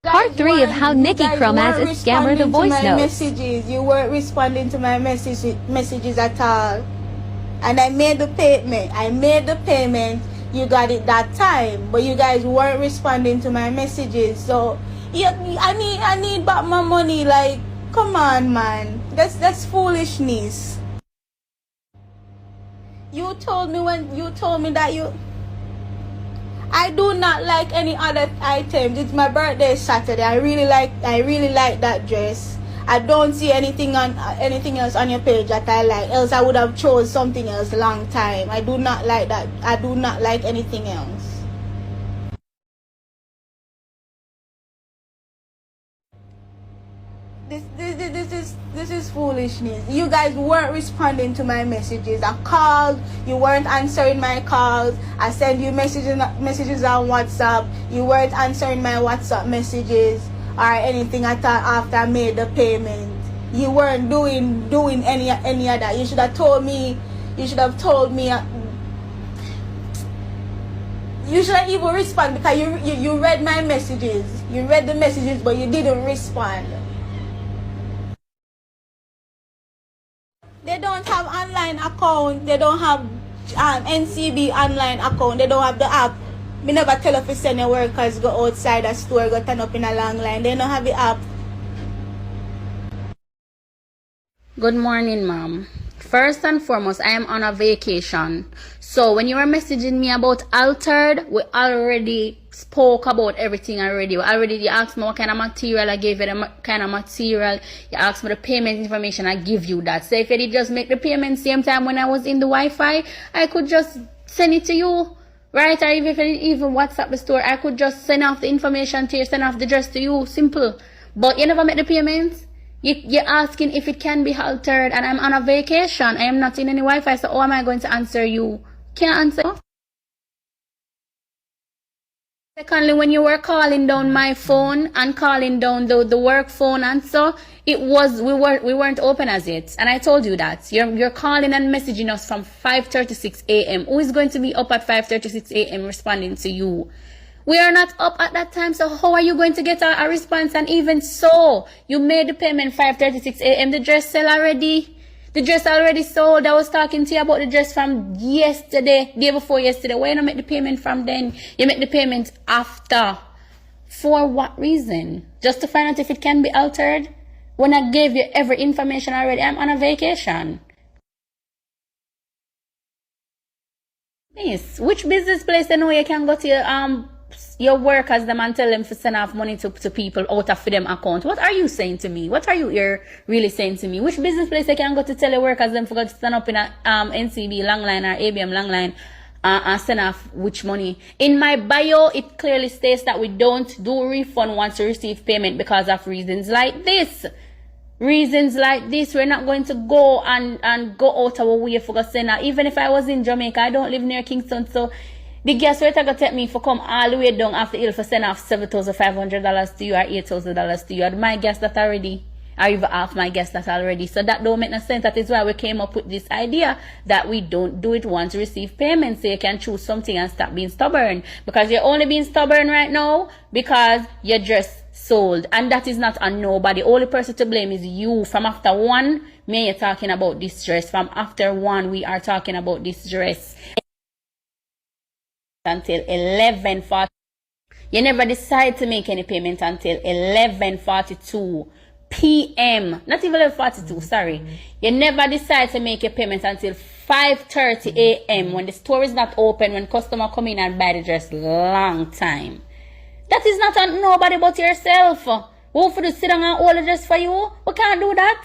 Part 3 of how Nikki chromazz a scammer the voice notes. Messages. You weren't responding to my messages at all. And I made the payment. You got it that time. But you guys weren't responding to my messages. So yeah, I need back my money. Like, come on, man. That's foolishness. You told me that I do not like any other items. It's my birthday Saturday. I really like that dress. I don't see anything else on your page that I like. Else I would have chose something else long time. I do not like that. I do not like anything else. This is foolishness. You guys weren't responding to my messages. I called, you weren't answering my calls. I sent you messages on WhatsApp. You weren't answering my WhatsApp messages or anything after I made the payment. You weren't doing any of that. You should have told me. You should have told me. You should have even respond because you read my messages. You read the messages, but you didn't respond. They don't have online account. They don't have NCB online account. They don't have the app. Me never tell if you send your workers go outside a store, go turn up in a long line. They don't have the app. Good morning, ma'am. First and foremost, I am on a vacation. So when you were messaging me about altered, we already spoke about everything already. You asked me what kind of material, I gave you the kind of material. You asked me the payment information, I give you that. So if you did just make the payment same time when I was in the Wi-Fi, I could just send it to you. Right? Or if you didn't even WhatsApp the store, I could just send off the information to you, send off the dress to you. Simple. But you never make the payments. You're asking if it can be altered, and I'm on a vacation. I am not in any Wi-Fi, so how am I going to answer you? Can't answer. Secondly, when you were calling down my phone and calling down the work phone and so, we weren't open as yet. And I told you that. You're calling and messaging us from 5:36 a.m. Who is going to be up at 5:36 a.m. responding to you? We are not up at that time, so how are you going to get a response? And even so, you made the payment 5:36 a.m. The dress sell already. The dress already sold. I was talking to you about the dress from yesterday, day before yesterday. Why you not make the payment from then? You make the payment after. For what reason? Just to find out if it can be altered? When I gave you every information already, I'm on a vacation. Miss, which business place you know you can go to your workers them and tell them to send off money to people out of them account? What are you saying to me? What are you here really saying to me? Which business place you can go to tell your workers them for to stand up in a NCB long line or ABM long line and send off which money? In my bio, it clearly states that we don't do refund once we receive payment because of reasons like this. Reasons like this, we're not going to go and go out our way for send out. Even if I was in Jamaica, I don't live near Kingston, so the gas rate are going to take me for come all the way down after hill for send off $7,500 to you or $8,000 to you. And my gas that already, or even half my gas that already. So that don't make no sense. That is why we came up with this idea that we don't do it once we receive payment. So you can choose something and stop being stubborn. Because you're only being stubborn right now because you're just sold. And that is not on nobody. The only person to blame is you. From after one, me you're talking about this dress. From after one, we are talking about this dress. Until 11:40. You never decide to make any payment until 11:42 p.m. Not even 11:42, sorry. You never decide to make a payment until 5:30 a.m. when the store is not open, when customer come in and buy the dress long time. That is not on nobody but yourself. Who for to sit down and hold the dress for you? We can't do that.